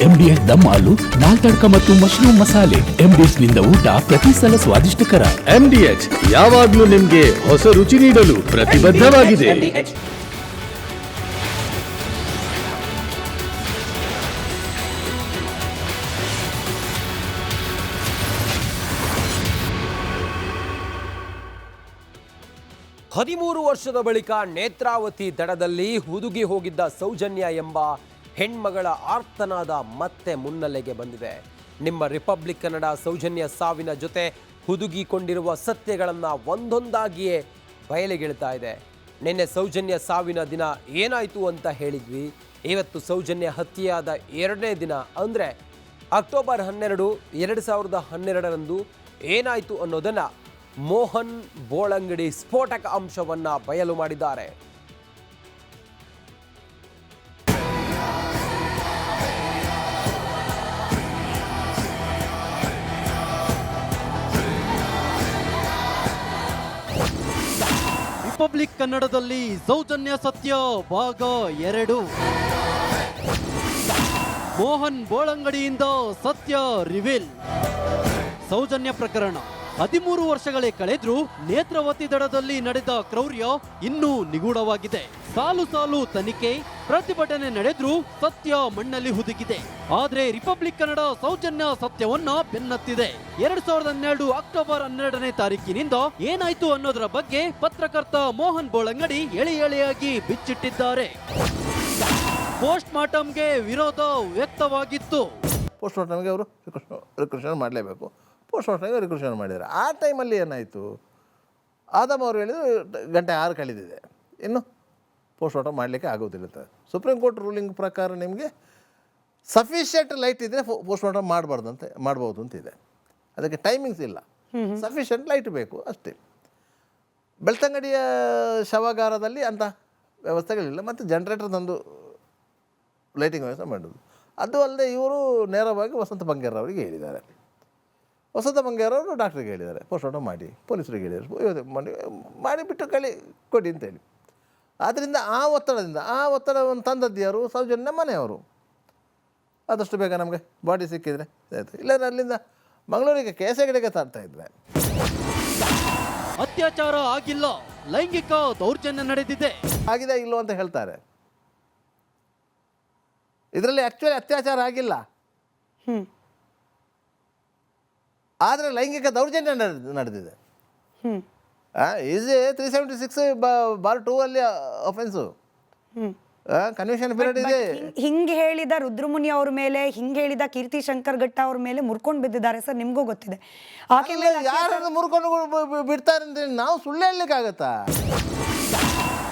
MDS ದಮ್ ಆಲು, ನಾಲ್ ತಡ್ಕ ಮತ್ತು mushroom ಮಸಾಲೆ. MDS ನಿಂದ ಊಟ ಪ್ರತಿ ಸಲ ಸ್ವಾದಿಷ್ಟಕರ. MDH ಯಾವಾಗ್ಲೂ ನಿಮ್ಗೆ ಹೊಸ ರುಚಿ ನೀಡಲು ಪ್ರತಿಬದ್ಧವಾಗಿದೆ. ಹದಿಮೂರು ವರ್ಷದ ಬಳಿಕ ನೇತ್ರಾವತಿ ದಡದಲ್ಲಿ ಹುದುಗಿ ಹೋಗಿದ್ದ ಸೌಜನ್ಯ ಎಂಬ ಹೆಣ್ಮಗಳ ಆರ್ತನಾದ ಮತ್ತೆ ಮುನ್ನೆಲೆಗೆ ಬಂದಿದೆ. ನಿಮ್ಮ ರಿಪಬ್ಲಿಕ್ ಕನ್ನಡ ಸೌಜನ್ಯ ಸಾವಿನ ಜೊತೆ ಹುದುಗಿಕೊಂಡಿರುವ ಸತ್ಯಗಳನ್ನು ಒಂದೊಂದಾಗಿಯೇ ಬಯಲಿಗೆಳ್ತಾ ಇದೆ. ನಿನ್ನೆ ಸೌಜನ್ಯ ಸಾವಿನ ದಿನ ಏನಾಯಿತು ಅಂತ ಹೇಳಿದ್ವಿ. ಇವತ್ತು ಸೌಜನ್ಯ ಹತ್ಯೆಯಾದ 2ನೇ ದಿನ ಅಂದರೆ ಅಕ್ಟೋಬರ್ 12, 2012ರಂದು ಏನಾಯಿತು ಅನ್ನೋದನ್ನು ಮೋಹನ್ ಬೋಳಂಗಡಿ ಸ್ಫೋಟಕ ಅಂಶವನ್ನ ಬಯಲು ಮಾಡಿದ್ದಾರೆ. ರಿಪಬ್ಲಿಕ್ ಕನ್ನಡದಲ್ಲಿ ಸೌಜನ್ಯ ಸತ್ಯ ಭಾಗ 2. ಮೋಹನ್ ಬೋಳಂಗಡಿಯಿಂದ ಸತ್ಯ ರಿವೀಲ್. ಸೌಜನ್ಯ ಪ್ರಕರಣ 13 ವರ್ಷಗಳೇ ಕಳೆದ್ರೂ ನೇತ್ರಾವತಿ ದಡದಲ್ಲಿ ನಡೆದ ಕ್ರೌರ್ಯ ಇನ್ನೂ ನಿಗೂಢವಾಗಿದೆ. ಸಾಲು ಸಾಲು ತನಿಖೆ, ಪ್ರತಿಭಟನೆ ನಡೆದ್ರೂ ಸತ್ಯ ಮಣ್ಣಲ್ಲಿ ಹುದುಗಿದೆ. ಆದ್ರೆ ರಿಪಬ್ಲಿಕ್ ಕನ್ನಡ ಸೌಜನ್ಯ ಸತ್ಯವನ್ನ ಬೆನ್ನತ್ತಿದೆ. 2012 ಅಕ್ಟೋಬರ್ 12ನೇ ತಾರೀಕಿನಿಂದ ಏನಾಯ್ತು ಅನ್ನೋದರ ಬಗ್ಗೆ ಪತ್ರಕರ್ತ ಮೋಹನ್ ಬೋಳಂಗಡಿ ಎಳೆ ಎಳೆಯಾಗಿ ಬಿಚ್ಚಿಟ್ಟಿದ್ದಾರೆ. ಪೋಸ್ಟ್ ಮಾರ್ಟಮ್ಗೆ ವಿರೋಧ ವ್ಯಕ್ತವಾಗಿತ್ತು. ಪೋಸ್ಟ್ ಮಾರ್ಟಮ್ಗೆ ಅವರು ರಿಕ್ವೆಷನ್ ಮಾಡಲೇಬೇಕು. ಪೋಸ್ಟ್ ಮಾರ್ಟಮ್ಗೆ ರಿಕ್ವೆಷನ್ ಮಾಡಿದ್ದಾರೆ. ಆ ಟೈಮಲ್ಲಿ ಏನಾಯಿತು, ಆದಮ್ ಅವರು ಹೇಳಿದ್ರು 6 ಕಳೆದಿದೆ, ಇನ್ನು ಪೋಸ್ಟ್ ಮಾರ್ಟಮ್ ಮಾಡಲಿಕ್ಕೆ ಆಗೋದಿಲ್ಲ. ಸುಪ್ರೀಂ ಕೋರ್ಟ್ ರೂಲಿಂಗ್ ಪ್ರಕಾರ ನಿಮಗೆ ಸಫಿಷಿಯೆಂಟ್ ಲೈಟ್ ಇದ್ದರೆ ಪೋಸ್ಟ್ ಮಾರ್ಟಮ್ ಮಾಡ್ಬೋದು ಅಂತಿದೆ. ಅದಕ್ಕೆ ಟೈಮಿಂಗ್ಸ್ ಇಲ್ಲ, ಸಫಿಷಿಯೆಂಟ್ ಲೈಟ್ ಬೇಕು ಅಷ್ಟೇ. ಬೆಳ್ತಂಗಡಿಯ ಶವಾಗಾರದಲ್ಲಿ ಅಂಥ ವ್ಯವಸ್ಥೆಗಳಿಲ್ಲ, ಮತ್ತು ಜನ್ರೇಟರ್ ತಂದು ಲೈಟಿಂಗ್ ವ್ಯವಸ್ಥೆ ಮಾಡೋದು. ಅದು ಅಲ್ಲದೆ ಇವರು ನೇರವಾಗಿ ವಸಂತ ಬಂಗೇರ್ ಅವರಿಗೆ ಹೇಳಿದ್ದಾರೆ. ವಸಂತ ಬಂಗೇರ್ ಅವರು ಡಾಕ್ಟ್ರಿಗೆ ಹೇಳಿದ್ದಾರೆ ಪೋಸ್ಟ್ ಮಾರ್ಟಮ್ ಮಾಡಿ, ಪೊಲೀಸರಿಗೆ ಹೇಳಿದ್ದಾರೆ ಮಾಡಿಬಿಟ್ಟು ಕೊಡಿ ಅಂತೇಳಿ. ಆದ್ದರಿಂದ ಆ ಒತ್ತಡವನ್ನು ತಂದದ್ದು ಯಾರು? ಸೌಜನ್ಯ ಮನೆಯವರು. ಆದಷ್ಟು ಬೇಗ ನಮಗೆ ಬಾಡಿ ಸಿಕ್ಕಿದರೆ ಆಯಿತು, ಇಲ್ಲಾಂದರೆ ಅಲ್ಲಿಂದ ಮಂಗಳೂರಿಗೆ ಕೇಸಗಡೆಗೆ ತರ್ತಾ ಇದ್ದೆ. ಅತ್ಯಾಚಾರ ಆಗಿಲ್ಲ, ಲೈಂಗಿಕ ದೌರ್ಜನ್ಯ ನಡೆದಿದೆ. ಆಗಿದೆ ಇಲ್ಲೋ ಅಂತ ಹೇಳ್ತಾರೆ. ಇದರಲ್ಲಿ ಆ್ಯಕ್ಚುಲಿ ಅತ್ಯಾಚಾರ ಆಗಿಲ್ಲ, ಆದರೆ ಲೈಂಗಿಕ ದೌರ್ಜನ್ಯ ನಡೆದಿದೆ. ಈಸ್ 376/2 ಅಲ್ಲಿ ಅಫೆನ್ಸು. ಕನ್ವಿಷನ್ ಪೀರಿಯಡ್ ಇದೆ. ಹಿಂಗೆ ಹೇಳಿದ ರುದ್ರಮುನಿ ಅವ್ರ ಮೇಲೆ, ಹಿಂಗೆ ಹೇಳಿದ ಕೀರ್ತಿ ಶಂಕರ್ ಘಟ್ಟ ಅವ್ರ ಮೇಲೆ ಮುರ್ಕೊಂಡು ಬಿದ್ದಿದ್ದಾರೆ ಸರ್, ನಿಮಗೂ ಗೊತ್ತಿದೆ. ಆಕೆ ಮೇಲೆ ಯಾರು ಮುರ್ಕೊಂಡು ಬಿಡ್ತಾರೆ ಅಂತ ನಾವು ಸುಳ್ಳು ಹೇಳಲಿಕ್ಕಾಗತ್ತಾ?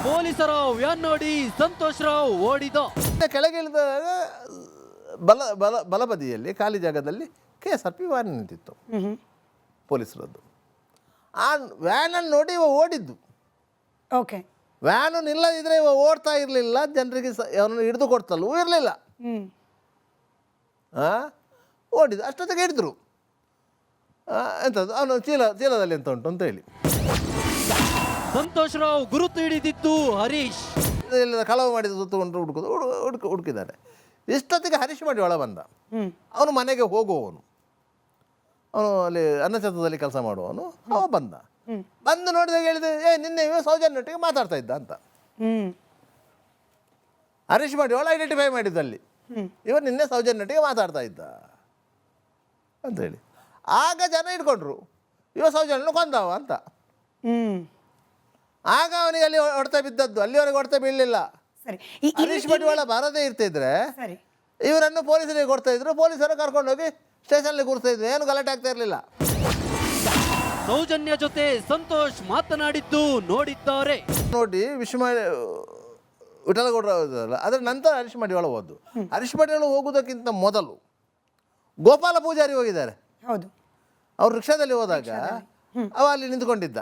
ಪೊಲೀಸರ ವ್ಯಾನ್ ನೋಡಿ ಸಂತೋಷ್ ರಾವ್ ಓಡಿದ. ಕೆಳಗೆ ಇಳಿದ ಬಲಬದಿಯಲ್ಲಿ ಖಾಲಿ ಜಾಗದಲ್ಲಿ KSRP ವ್ಯಾನ್ ನಿಂತಿತ್ತು ಪೊಲೀಸರದ್ದು. ಆ ವ್ಯಾನನ್ನು ನೋಡಿ ಇವ ಓಡಿದ್ದು. ಓಕೆ, ವ್ಯಾನು ನಿಲ್ಲದಿದ್ರೆ ಇವ ಓಡ್ತಾ ಇರಲಿಲ್ಲ, ಜನರಿಗೆ ಅವನನ್ನು ಹಿಡಿದು ಕೊಡ್ತಲ್ಲೂ ಇರಲಿಲ್ಲ. ಓಡಿದ್ದು ಅಷ್ಟೊತ್ತಿಗೆ ಹಿಡಿದ್ರು. ಎಂಥದ್ದು ಅವನು ಚೀಲದಲ್ಲಿ ಎಂತ ಉಂಟು ಅಂತ ಹೇಳಿ. ಸಂತೋಷ್ ರಾವ್ ಗುರುತು ಹಿಡಿದಿದ್ದು ಹರೀಶ್. ಕಳವು ಮಾಡಿದ ಸುತ್ತಕೊಂಡು ಹುಡುಕಿದ್ದಾರೆ. ಇಷ್ಟೊತ್ತಿಗೆ ಹರೀಶ್ ಮಾಡಿ ಒಳ ಬಂದ. ಅವನು ಮನೆಗೆ ಹೋಗುವವನು, ಅವನು ಅಲ್ಲಿ ಅನ್ನಛತ್ರದಲ್ಲಿ ಕೆಲಸ ಮಾಡುವವನು. ಅವ ಬಂದು ನೋಡಿದಾಗ ಹೇಳಿದೆ, ನಿನ್ನೆ ಇವ ಸೌಜನ್ಯೊಟ್ಟಿಗೆ ಮಾತಾಡ್ತಾ ಇದ್ದ ಅಂತ. ಹರೀಶ್ ಮಾಡಿ ಒಳ ಐಡೆಂಟಿಫೈ ಮಾಡಿದ್ದಲ್ಲಿ ಇವ ನಿನ್ನೆ ಸೌಜನ್ಯೊಟ್ಟಿಗೆ ಮಾತಾಡ್ತಾ ಇದ್ದ ಅಂತೇಳಿ. ಆಗ ಜನ ಹಿಡ್ಕೊಂಡ್ರು ಇವ ಸೌಜನ್ಯನ ಕೊಂದವ ಅಂತ. ಆಗ ಅವನಿಗೆ ಅಲ್ಲಿ ಹೊಡೆತ ಬಿದ್ದದ್ದು, ಅಲ್ಲಿವರೆಗೆ ಹೊಡೆತ ಬೀಳಲಿಲ್ಲ. ಹರೀಶ್ ಬಂಡವಾಳ ಬಾರದೇ ಇರ್ತಿದ್ರೆ ಇವರನ್ನು ಪೊಲೀಸರಿಗೆ ಕೊಡ್ತಾ ಇದ್ರು, ಪೊಲೀಸರು ಕರ್ಕೊಂಡೋಗಿ ಸ್ಟೇಷನ್ಲಿ ಕೂರಿಸ್ತಾ ಇದ್ರು, ಏನು ಗಲಾಟೆ ಆಗ್ತಾ ಇರಲಿಲ್ಲ. ಸೌಜನ್ಯ ಜೊತೆ ಸಂತೋಷ್ ಮಾತನಾಡಿದ್ದು ನೋಡಿದ್ದಾರೆ. ನೋಡಿ ವಿಠಲಗೌಡರ ಅದರ ನಂತರ ಹರೀಶ್ ಮಡಿವಾಳ ಹೋದ್ದು. ಹರೀಶ್ ಮಡಿವಾಳ ಹೋಗುವುದಕ್ಕಿಂತ ಮೊದಲು ಗೋಪಾಲ ಪೂಜಾರಿ ಹೋಗಿದ್ದಾರೆ. ಹೌದು, ಅವ್ರು ರಿಕ್ಷಾದಲ್ಲಿ ಹೋದಾಗ ಅವ ಅಲ್ಲಿ ನಿಂತ್ಕೊಂಡಿದ್ದ.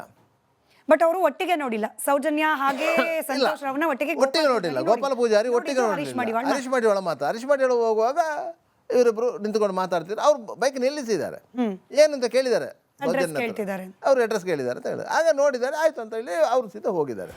ಬಟ್ ಅವರು ಒಟ್ಟಿಗೆ ನೋಡಿಲ್ಲ ಸೌಜನ್ಯ ಹಾಗೆ ಸಂತೋಷ್ ರಾವ್ನ ಒಟ್ಟಿಗೆ ನೋಡಿಲ್ಲ. ಗೋಪಾಲ ಪೂಜಾರಿ ಒಟ್ಟಿಗೆ ನೋಡಿಲ್ಲ. ಹರೀಶ್ ಮಡಿವಾಳ ಹೋಗುವಾಗ ಇವರಿಬ್ರು ನಿಂತ್ಕೊಂಡು ಮಾತಾಡ್ತಿದ್ರು. ಅವ್ರು ಬೈಕ್ ನಿಲ್ಲಿಸಿದ್ದಾರೆ. ಏನಂತ ಕೇಳಿದ್ದಾರೆ, ಅವ್ರು ಅಡ್ರೆಸ್ ಕೇಳಿದ್ದಾರೆ ಅಂತ ಹೇಳಿದ್ರು. ಆಗ ನೋಡಿದ್ದಾರೆ, ಆಯ್ತು ಅಂತ ಹೇಳಿ ಅವ್ರು ಸೀದಾ ಹೋಗಿದ್ದಾರೆ.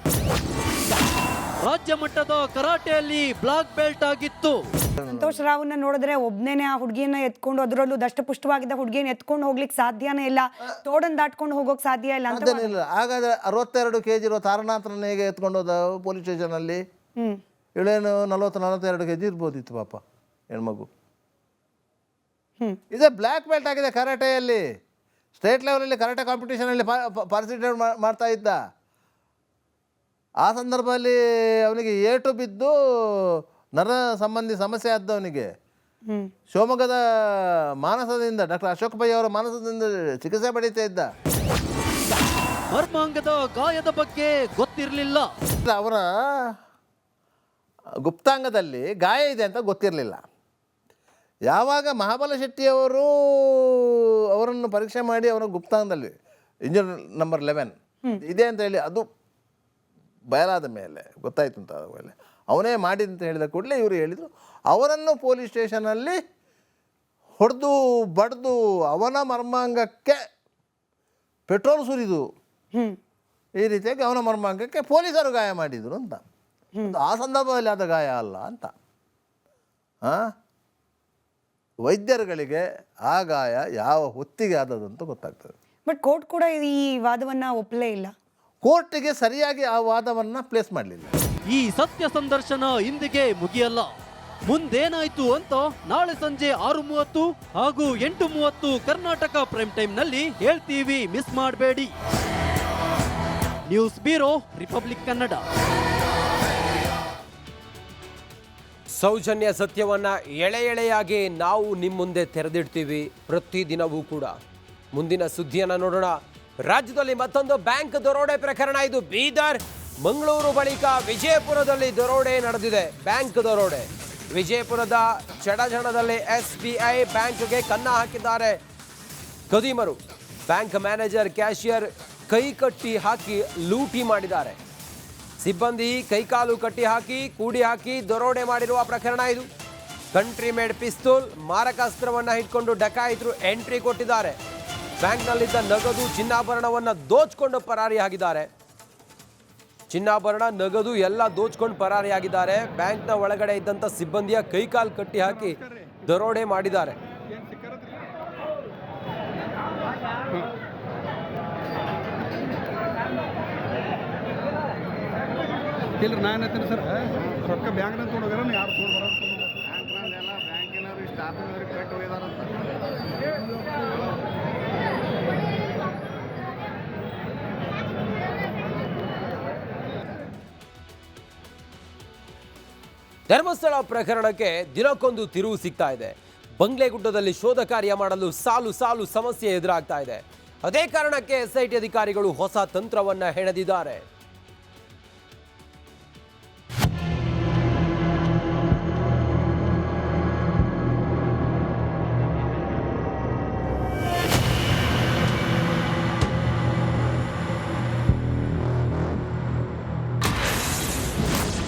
ರಾಜ್ಯ ಮಟ್ಟದ ಕರಾಟೆಯಲ್ಲಿ ಬ್ಲಾಕ್ ಬೆಲ್ಟ್ ಆಗಿತ್ತು. ಸಂತೋಷ್ ರಾವ್ನ ನೋಡಿದ್ರೆ ಒಬ್ನೇನೆ ಆ ಹುಡುಗಿಯನ್ನ ಎತ್ಕೊಂಡು, ಅದರಲ್ಲೂ ದಷ್ಟಪುಷ್ಟವಾಗಿದ್ದ ಹುಡುಗಿಯನ್ನ ಎತ್ಕೊಂಡು ಹೋಗ್ಲಿಕ್ಕೆ ಸಾಧ್ಯನೇ ಇಲ್ಲ, ತೋಡನ್ ದಾಟ್ಕೊಂಡು ಹೋಗೋಕ್ ಸಾಧ್ಯ ಇಲ್ಲ ಅಂತ. ಅದೇನಿಲ್ಲ. ಹಾಗಾದ್ರೆ 62 kg ಇರೋ ತಾರನಾಥನ ಹೇಗೆ ಎತ್ಕೊಂಡು ಹೋದ ಪೊಲೀಸ್ ಸ್ಟೇಷನಲ್ಲಿ? ಇವಳೇನು 42 kg ಇರ್ಬೋದಿತ್ತು ಪಾಪ ಹೆಣ್ಮಗು. ಇದೇ ಬ್ಲ್ಯಾಕ್ ಬೆಲ್ಟ್ ಆಗಿದೆ ಕರಾಟೆಯಲ್ಲಿ. ಸ್ಟೇಟ್ ಲೆವೆಲಲ್ಲಿ ಕರಾಟೆ ಕಾಂಪಿಟೇಷನಲ್ಲಿ ಪಾರ್ಟಿಸಿಪೇಟ್ ಮಾಡ್ತಾ ಇದ್ದ. ಆ ಸಂದರ್ಭದಲ್ಲಿ ಅವನಿಗೆ ಏಟು ಬಿದ್ದು ನರ ಸಂಬಂಧಿ ಸಮಸ್ಯೆ ಆದ್ದವನಿಗೆ ಶಿವಮೊಗ್ಗದ ಮಾನಸದಿಂದ, ಡಾಕ್ಟರ್ ಅಶೋಕ್ ಪೈ ಅವರ ಮಾನಸದಿಂದ ಚಿಕಿತ್ಸೆ ಪಡೀತಾ ಇದ್ದ. ಮರ್ಮಾಂಗದ ಗಾಯದ ಬಗ್ಗೆ ಗೊತ್ತಿರಲಿಲ್ಲ. ಅವರ ಗುಪ್ತಾಂಗದಲ್ಲಿ ಗಾಯ ಇದೆ ಅಂತ ಗೊತ್ತಿರಲಿಲ್ಲ. ಯಾವಾಗ ಮಹಾಬಲ ಶೆಟ್ಟಿಯವರು ಅವರನ್ನು ಪರೀಕ್ಷೆ ಮಾಡಿ ಅವರ ಗುಪ್ತಾಂಗದಲ್ಲಿ ಇಂಜಿನ್ ನಂಬರ್ 11 ಇದೆ ಅಂತ ಹೇಳಿ ಅದು ಬಯಲಾದ ಮೇಲೆ ಗೊತ್ತಾಯ್ತು ಅಂತ ಮೇಲೆ ಅವನೇ ಮಾಡಿದ ಅಂತ ಹೇಳಿದ ಕೂಡಲೇ ಇವರು ಹೇಳಿದರು, ಅವರನ್ನು ಪೊಲೀಸ್ ಸ್ಟೇಷನಲ್ಲಿ ಹೊಡೆದು ಬಡ್ದು ಅವನ ಮರ್ಮಾಂಗಕ್ಕೆ ಪೆಟ್ರೋಲ್ ಸುರಿದು ಈ ರೀತಿಯಾಗಿ ಅವನ ಮರ್ಮಾಂಗಕ್ಕೆ ಪೊಲೀಸರು ಗಾಯ ಮಾಡಿದರು ಅಂತ. ಆ ಸಂದರ್ಭದಲ್ಲಿ ಆದ ಗಾಯ ಅಲ್ಲ ಅಂತ. ವೈದ್ಯರುಗಳಿಗೆ ಆ ಗಾಯ ಯಾವ ಹೊತ್ತಿಗೆ ಆದದಂತ ಗೊತ್ತಾಗ್ತದೆ. ಬಟ್ ಕೋರ್ಟ್ ಕೂಡ ಈ ವಾದವನ್ನ ಒಪ್ಪಲೇ ಇಲ್ಲ. ಕೋರ್ಟಿಗೆ ಸರಿಯಾಗಿ ಆ ವಾದವನ್ನು ಪ್ಲೇಸ್ ಮಾಡಲಿಲ್ಲ. ಈ ಸತ್ಯ ಸಂದರ್ಶನ ಇಂದಿಗೆ ಮುಗಿಯಲ್ಲ. ಮುಂದೇನಾಯ್ತು ಅಂತ ನಾಳೆ ಸಂಜೆ 6:30 ಹಾಗೂ 8:30 ಕರ್ನಾಟಕ ಪ್ರೈಮ್ ಟೈಮ್ ನಲ್ಲಿ ಹೇಳ್ತೀವಿ, ಮಿಸ್ ಮಾಡಬೇಡಿ. News bureau, Republic Kannada. ಸೌಜನ್ಯ ಸತ್ಯವನ್ನ ಎಳೆ ಎಳೆಯಾಗಿ ನಾವು ನಿಮ್ಮ ಮುಂದೆ ತೆರೆದಿಡ್ತೀವಿ ಪ್ರತಿದಿನವೂ ಕೂಡ. ಮುಂದಿನ ಸುದ್ದಿಯನ್ನು ನೋಡೋಣ. ರಾಜ್ಯದಲ್ಲಿ ಮತ್ತೊಂದು ಬ್ಯಾಂಕ್ ದರೋಡೆ ಪ್ರಕರಣ. ಇದು ಬೀದರ್, ಮಂಗಳೂರು ಬಳಿಕ ವಿಜಯಪುರದಲ್ಲಿ ದರೋಡೆ ನಡೆದಿದೆ. ಬ್ಯಾಂಕ್ ದರೋಡೆ ವಿಜಯಪುರದ ಚಡಜಣದಲ್ಲಿ SBI ಬ್ಯಾಂಕ್ಗೆ ಕನ್ನ ಹಾಕಿದ್ದಾರೆ ಕದೀಮರು. ಬ್ಯಾಂಕ್ ಮ್ಯಾನೇಜರ್, ಕ್ಯಾಶಿಯರ್ ಕೈ ಕಟ್ಟಿ ಹಾಕಿ ಲೂಟಿ ಮಾಡಿದ್ದಾರೆ. ಸಿಬ್ಬಂದಿ ಕೈಕಾಲು ಕಟ್ಟಿ ಹಾಕಿ ಕೂಡಿ ಹಾಕಿ ದರೋಡೆ ಮಾಡಿರುವ ಪ್ರಕರಣ ಇದು. ಕಂಟ್ರಿ ಮೇಡ್ ಪಿಸ್ತೂಲ್, ಮಾರಕಾಸ್ತ್ರವನ್ನು ಇಟ್ಕೊಂಡು ಡಕಾಯಿತರು ಎಂಟ್ರಿ ಕೊಟ್ಟಿದ್ದಾರೆ. ಬ್ಯಾಂಕ್ನಲ್ಲಿದ್ದ ನಗದು, ಚಿನ್ನಾಭರಣವನ್ನು ದೋಚ್ಕೊಂಡು ಪರಾರಿಯಾಗಿದ್ದಾರೆ. ಚಿನ್ನಾಭರಣ, ನಗದು ಎಲ್ಲ ದೋಚ್ಕೊಂಡು ಪರಾರಿಯಾಗಿದ್ದಾರೆ. ಬ್ಯಾಂಕ್ನ ಒಳಗಡೆ ಇದ್ದಂಥ ಸಿಬ್ಬಂದಿಯ ಕೈಕಾಲು ಕಟ್ಟಿ ಹಾಕಿ ದರೋಡೆ ಮಾಡಿದ್ದಾರೆ. ಇಲ್ಲ ನಾನು ಹೇಳ್ತೀನಿ ಸರ್, ರೊಕ್ಕ ಬ್ಯಾಂಕ್ನ ತೊಗೊಂಡೋಗ್ಯಾರ ಯಾರು ತೊಗೊಂಡು ಬ್ಯಾಂಕ್ನಲ್ಲೆಲ್ಲ ಬ್ಯಾಂಕಿನವ್ರಿಗೆ ಸ್ಟಾಫಿನವ್ರಿಗೆ ಕರೆಕ್ಟ್ ಹೋಗಿದಾರಂತ. ಧರ್ಮಸ್ಥಳ ಪ್ರಕರಣಕ್ಕೆ ದಿನಕ್ಕೊಂದು ತಿರುವು ಸಿಗ್ತಾ ಇದೆ. ಬಂಗ್ಲೆಗುಡ್ಡದಲ್ಲಿ ಶೋಧ ಕಾರ್ಯ ಮಾಡಲು ಸಾಲು ಸಾಲು ಸಮಸ್ಯೆ ಎದುರಾಗ್ತಾ ಇದೆ. ಅದೇ ಕಾರಣಕ್ಕೆ SIT ಅಧಿಕಾರಿಗಳು ಹೊಸ ತಂತ್ರವನ್ನ ಹೆಣೆದಿದ್ದಾರೆ.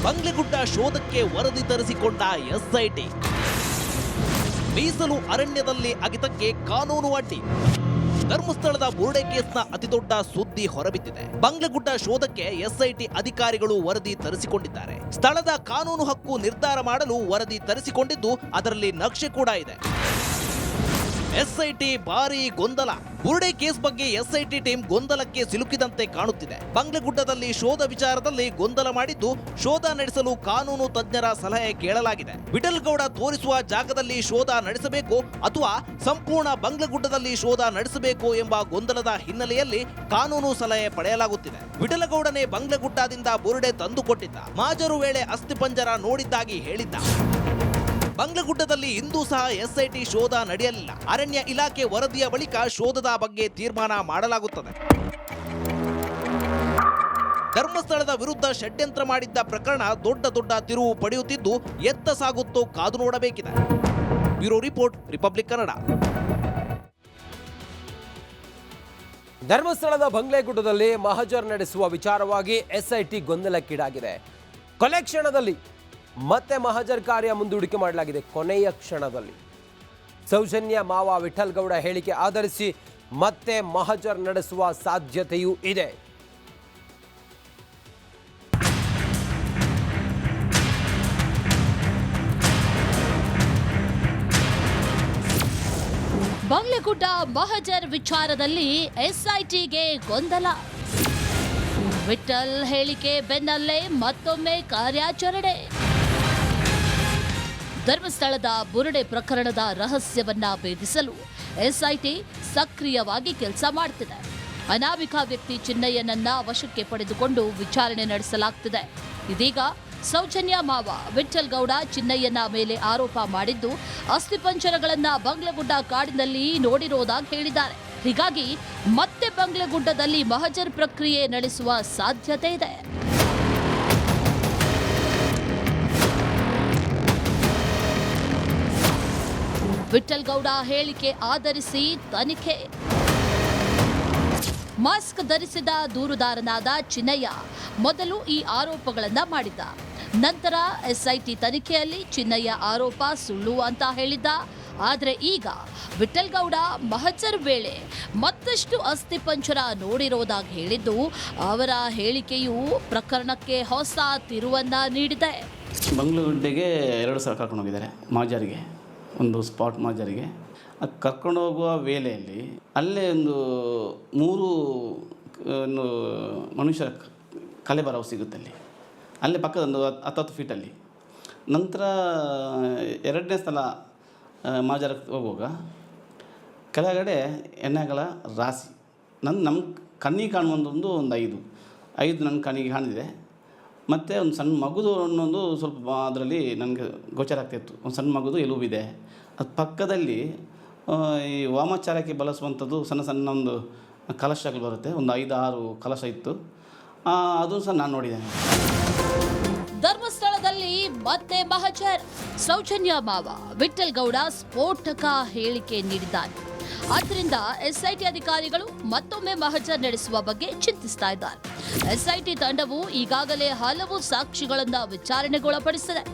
ಬಂಗ್ಲೆಗುಡ್ಡ ಶೋಧಕ್ಕೆ ವರದಿ ತರಿಸಿಕೊಂಡ SIT. ಮೀಸಲು ಅರಣ್ಯದಲ್ಲಿ ಅಗಿತಕ್ಕೆ ಕಾನೂನು ಅಡ್ಡಿ. ಧರ್ಮಸ್ಥಳದ ಬುರುಡೆ ಕೇಸ್ನ ಅತಿದೊಡ್ಡ ಸುದ್ದಿ ಹೊರಬಿದ್ದಿದೆ. ಬಂಗ್ಲೆಗುಡ್ಡ ಶೋಧಕ್ಕೆ SIT ಅಧಿಕಾರಿಗಳು ವರದಿ ತರಿಸಿಕೊಂಡಿದ್ದಾರೆ. ಸ್ಥಳದ ಕಾನೂನು ಹಕ್ಕು ನಿರ್ಧಾರ ಮಾಡಲು ವರದಿ ತರಿಸಿಕೊಂಡಿದ್ದು, ಅದರಲ್ಲಿ ನಕ್ಷೆ ಕೂಡ ಇದೆ. SIT ಭಾರೀ ಗೊಂದಲ. ಬುರುಡೆ ಕೇಸ್ ಬಗ್ಗೆ SIT ಟೀಮ್ ಗೊಂದಲಕ್ಕೆ ಸಿಲುಕಿದಂತೆ ಕಾಣುತ್ತಿದೆ. ಬಂಗ್ಲೆಗುಡ್ಡದಲ್ಲಿ ಶೋಧ ವಿಚಾರದಲ್ಲಿ ಗೊಂದಲ ಮಾಡಿದ್ದು, ಶೋಧ ನಡೆಸಲು ಕಾನೂನು ತಜ್ಞರ ಸಲಹೆ ಕೇಳಲಾಗಿದೆ. ವಿಠಲ್ಗೌಡ ತೋರಿಸುವ ಜಾಗದಲ್ಲಿ ಶೋಧ ನಡೆಸಬೇಕು ಅಥವಾ ಸಂಪೂರ್ಣ ಬಂಗ್ಲೆಗುಡ್ಡದಲ್ಲಿ ಶೋಧ ನಡೆಸಬೇಕು ಎಂಬ ಗೊಂದಲದ ಹಿನ್ನೆಲೆಯಲ್ಲಿ ಕಾನೂನು ಸಲಹೆ ಪಡೆಯಲಾಗುತ್ತಿದೆ. ವಿಠಲಗೌಡನೇ ಬಂಗ್ಲೆಗುಡ್ಡದಿಂದ ಬುರುಡೆ ತಂದುಕೊಟ್ಟಿದ್ದ. ಮಾಜರು ವೇಳೆ ಅಸ್ಥಿಪಂಜರ ನೋಡಿದ್ದಾಗಿ ಹೇಳಿದ್ದ. ಬಂಗ್ಲೆಗುಡ್ಡದಲ್ಲಿ ಇಂದೂ ಸಹ SIT ಶೋಧ ನಡೆಯಲಿಲ್ಲ. ಅರಣ್ಯ ಇಲಾಖೆ ವರದಿಯ ಬಳಿಕ ಶೋಧದ ಬಗ್ಗೆ ತೀರ್ಮಾನ ಮಾಡಲಾಗುತ್ತದೆ. ಧರ್ಮಸ್ಥಳದ ವಿರುದ್ಧ ಷಡ್ಯಂತ್ರ ಮಾಡಿದ್ದ ಪ್ರಕರಣ ದೊಡ್ಡ ತಿರುವು ಪಡೆಯುತ್ತಿದ್ದು, ಎತ್ತ ಸಾಗುತ್ತೋ ಕಾದು ನೋಡಬೇಕಿದೆ. Bureau report, Republic Kannada. ಧರ್ಮಸ್ಥಳದ ಬಂಗ್ಲೆಗುಡ್ಡದಲ್ಲಿ ಮಹಜರ್ ನಡೆಸುವ ವಿಚಾರವಾಗಿ SIT ಗೊಂದಲಕ್ಕೀಡಾಗಿದೆ. ಕೊನೆ ಕ್ಷಣದಲ್ಲಿ ಮತ್ತೆ ಮಹಜರ್ ಕಾರ್ಯ ಮುಂದೂಡಿಕೆ ಮಾಡಲಾಗಿದೆ. ಕೊನೆಯ ಕ್ಷಣದಲ್ಲಿ ಸೌಜನ್ಯ ಮಾವ ವಿಠಲ್ಗೌಡ ಹೇಳಿಕೆ ಆಧರಿಸಿ ಮತ್ತೆ ಮಹಜರ್ ನಡೆಸುವ ಸಾಧ್ಯತೆಯೂ ಇದೆ. ಬಂಗ್ಲೆಗುಡ್ಡ ಮಹಜರ್ ವಿಚಾರದಲ್ಲಿ ಎಸ್ಐಟಿಗೆ ಗೊಂದಲ. ವಿಠಲ್ ಹೇಳಿಕೆ ಬೆನ್ನಲ್ಲೇ ಮತ್ತೊಮ್ಮೆ ಕಾರ್ಯಾಚರಣೆ. ಧರ್ಮಸ್ಥಳದ ಬುರುಡೆ ಪ್ರಕರಣದ ರಹಸ್ಯವನ್ನ ಭೇದಿಸಲು ಎಸ್ಐಟಿ ಸಕ್ರಿಯವಾಗಿ ಕೆಲಸ ಮಾಡುತ್ತಿದೆ. ಅನಾಮಿಕ ವ್ಯಕ್ತಿ ಚಿನ್ನಯ್ಯನನ್ನ ವಶಕ್ಕೆ ಪಡೆದುಕೊಂಡು ವಿಚಾರಣೆ ನಡೆಸಲಾಗುತ್ತಿದೆ. ಇದೀಗ ಸೌಜನ್ಯ ಮಾವ ವಿಠಲ್ ಗೌಡ ಚಿನ್ನಯ್ಯನ ಮೇಲೆ ಆರೋಪ ಮಾಡಿದ್ದು ಅಸ್ಥಿಪಂಜರಗಳನ್ನ ಬಂಗ್ಲೆಗುಡ್ಡ ಕಾಡಿನಲ್ಲಿ ನೋಡಿರೋದಾಗಿ ಹೇಳಿದ್ದಾರೆ. ಹೀಗಾಗಿ ಮತ್ತೆ ಬಂಗ್ಲೆಗುಡ್ಡದಲ್ಲಿ ಮಹಜರ್ ಪ್ರಕ್ರಿಯೆ ನಡೆಸುವ ಸಾಧ್ಯತೆ ಇದೆ. ವಿಠಲ್ ಗೌಡ ಹೇಳಿಕೆ ಆಧರಿಸಿ ತನಿಖೆ. ಮಾಸ್ಕ್ ಧರಿಸಿದ ದೂರುದಾರನಾದ ಚಿನ್ನಯ್ಯ ಮೊದಲು ಈ ಆರೋಪಗಳನ್ನ ಮಾಡಿದ್ದ. ನಂತರ ಎಸ್ಐಟಿ ತನಿಖೆಯಲ್ಲಿ ಚಿನ್ನಯ್ಯ ಆರೋಪ ಸುಳ್ಳು ಅಂತ ಹೇಳಿದ್ದ. ಆದರೆ ಈಗ ವಿಠಲ್ ಗೌಡ ಮಹಜರ್ ವೇಳೆ ಮತ್ತಷ್ಟು ಅಸ್ಥಿಪಂಜರ ನೋಡಿರೋದಾಗಿ ಹೇಳಿದ್ದು ಅವರ ಹೇಳಿಕೆಯು ಪ್ರಕರಣಕ್ಕೆ ಹೊಸ ತಿರುವನ್ನ ನೀಡಿದೆ. ಬಂಗ್ಲೆಗುಡ್ಡೆಗೆ 2 ಸಲ ಕರ್ಕೊಂಡು ಹೋಗಿದ್ದಾರೆ ಮಾಜರಿಗೆ, ಒಂದು ಸ್ಪಾಟ್ ಮಾಜರಿಗೆ. ಕರ್ಕೊಂಡು ಹೋಗುವ ವೇಳೆಯಲ್ಲಿ ಅಲ್ಲೇ ಒಂದು 3 ಮನುಷ್ಯರ ಕಲೆಬರವು ಸಿಗುತ್ತೆ ಅಲ್ಲೇ ಪಕ್ಕದ ಒಂದು 10 ಫೀಟಲ್ಲಿ. ನಂತರ 2ನೇ ಸಲ ಮಾಜರಕ್ಕೆ ಹೋಗುವಾಗ ಕೆಳಗಡೆ ಎಣ್ಣೆಗಳ ರಾಶಿ ನಮ್ಮ ಕಣ್ಣಿಗೆ ಕಾಣುವಂಥದ್ದು ಒಂದು 5 ನನ್ನ ಕಣ್ಣಿಗೆ ಕಾಣಿದೆ. ಮತ್ತು ಒಂದು ಸಣ್ಣ ಮಗುದು ಅನ್ನೊಂದು ಸ್ವಲ್ಪ ಅದರಲ್ಲಿ ನನಗೆ ಗೋಚರ ಆಗ್ತಾಯಿತ್ತು. ಒಂದು ಸಣ್ಣ ಮಗುದು ಎಲುಬಿದೆ. ಅದು ಪಕ್ಕದಲ್ಲಿ ಈ ವಾಮಾಚಾರಕ್ಕೆ ಬಳಸುವಂಥದ್ದು ಸಣ್ಣ ಒಂದು ಕಲಶಗಳು ಬರುತ್ತೆ, ಒಂದು 5-6 ಕಲಶ ಇತ್ತು. ಅದು ಸಹ ನಾನು ನೋಡಿದ್ದೇನೆ. ಧರ್ಮಸ್ಥಳದಲ್ಲಿ ಮತ್ತೆ ಮಹಜರ್. ಸೌಜನ್ಯ ಮಾವ ವಿಠಲ್ ಗೌಡ ಸ್ಫೋಟಕ ಹೇಳಿಕೆ ನೀಡಿದ್ದಾರೆ. ಆದ್ದರಿಂದ ಎಸ್ಐಟಿ ಅಧಿಕಾರಿಗಳು ಮತ್ತೊಮ್ಮೆ ಮಹಜರ್ ನಡೆಸುವ ಬಗ್ಗೆ ಚಿಂತಿಸ್ತಾ ಇದ್ದಾರೆ. ಎಸ್ಐಟಿ ತಂಡವು ಈಗಾಗಲೇ ಹಲವು ಸಾಕ್ಷಿಗಳನ್ನ ವಿಚಾರಣೆಗೊಳಪಡಿಸಿದೆ.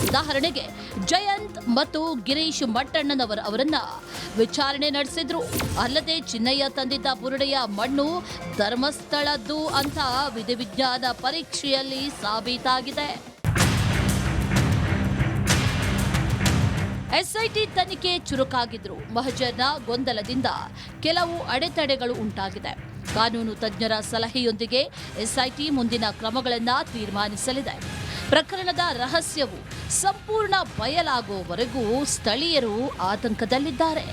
ಉದಾಹರಣೆಗೆ ಜಯಂತ್ ಮತ್ತು ಗಿರೀಶ್ ಮಟ್ಟಣ್ಣನವರನ್ನ ವಿಚಾರಣೆ ನಡೆಸಿದ್ರು. ಅಲ್ಲದೆ ಚಿನ್ನಯ್ಯ ತಂದಿದ್ದ ಬುರುಡೆಯ ಮಣ್ಣು ಧರ್ಮಸ್ಥಳದ್ದು ಅಂತ ವಿಧಿವಿಜ್ಞಾನ ಪರೀಕ್ಷೆಯಲ್ಲಿ ಸಾಬೀತಾಗಿದೆ. ಎಸ್ಐಟಿ ತನಿಖೆ ಚುರುಕಾಗಿದ್ರು ಮಹಜರ್ನ ಗೊಂದಲದಿಂದ ಕೆಲವು ಅಡೆತಡೆಗಳು ಉಂಟಾಗಿದೆ. ಕಾನೂನು ತಜ್ಞರ ಸಲಹೆಯೊಂದಿಗೆ ಎಸ್ಐಟಿ ಮುಂದಿನ ಕ್ರಮಗಳನ್ನು ತೀರ್ಮಾನಿಸಲಿದೆ. ಪ್ರಕರಣದ ರಹಸ್ಯವು ಸಂಪೂರ್ಣ ಬಯಲಾಗುವವರೆಗೂ ಸ್ಥಳೀಯರು ಆತಂಕದಲ್ಲಿದ್ದಾರೆ.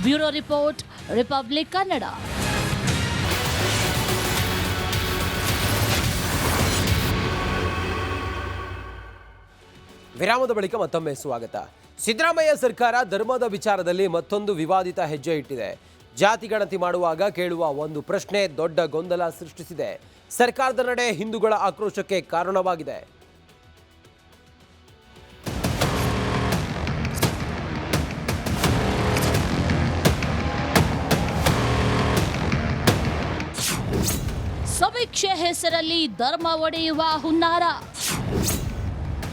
Bureau report, Republic Kannada. ವಿರಾಮದ ಬಳಿಕ ಮತ್ತೊಮ್ಮೆ ಸ್ವಾಗತ. ಸಿದ್ದರಾಮಯ್ಯ ಸರ್ಕಾರ ಧರ್ಮದ ವಿಚಾರದಲ್ಲಿ ಮತ್ತೊಂದು ವಿವಾದಿತ ಹೆಜ್ಜೆ ಇಟ್ಟಿದೆ. ಜಾತಿ ಗಣತಿ ಮಾಡುವಾಗ ಕೇಳುವ ಒಂದು ಪ್ರಶ್ನೆ ದೊಡ್ಡ ಗೊಂದಲ ಸೃಷ್ಟಿಸಿದೆ. ಸರ್ಕಾರದ ನಡೆ ಹಿಂದೂಗಳ ಆಕ್ರೋಶಕ್ಕೆ ಕಾರಣವಾಗಿದೆ. ಸಮೀಕ್ಷೆ ಹೆಸರಲ್ಲಿ ಧರ್ಮ ಒಡೆಯುವ ಹುನ್ನಾರ.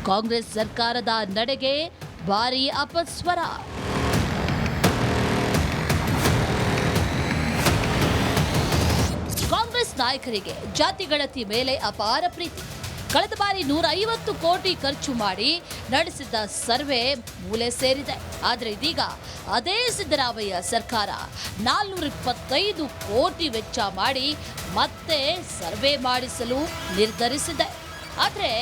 ಕಾಂಗ್ರೆಸ್ ಸರ್ಕಾರದ ನಡೆಗೆ ಭಾರೀ ಅಪಸ್ವರ. ಕಾಂಗ್ರೆಸ್ ನಾಯಕರಿಗೆ ಜಾತಿ ಗಣತಿ ಮೇಲೆ ಅಪಾರ ಪ್ರೀತಿ. ಕಳೆದ ಬಾರಿ 150 ಕೋಟಿ ಖರ್ಚು ಮಾಡಿ ನಡೆಸಿದ್ದ ಸರ್ವೆ ಮೂಲೆ ಸೇರಿದೆ. ಆದರೆ ಇದೀಗ ಅದೇ ಸಿದ್ದರಾಮಯ್ಯ ಸರ್ಕಾರ 425 ಕೋಟಿ ವೆಚ್ಚ ಮಾಡಿ ಮತ್ತೆ ಸರ್ವೆ ಮಾಡಿಸಲು ನಿರ್ಧರಿಸಿದೆ. ಆದರೆ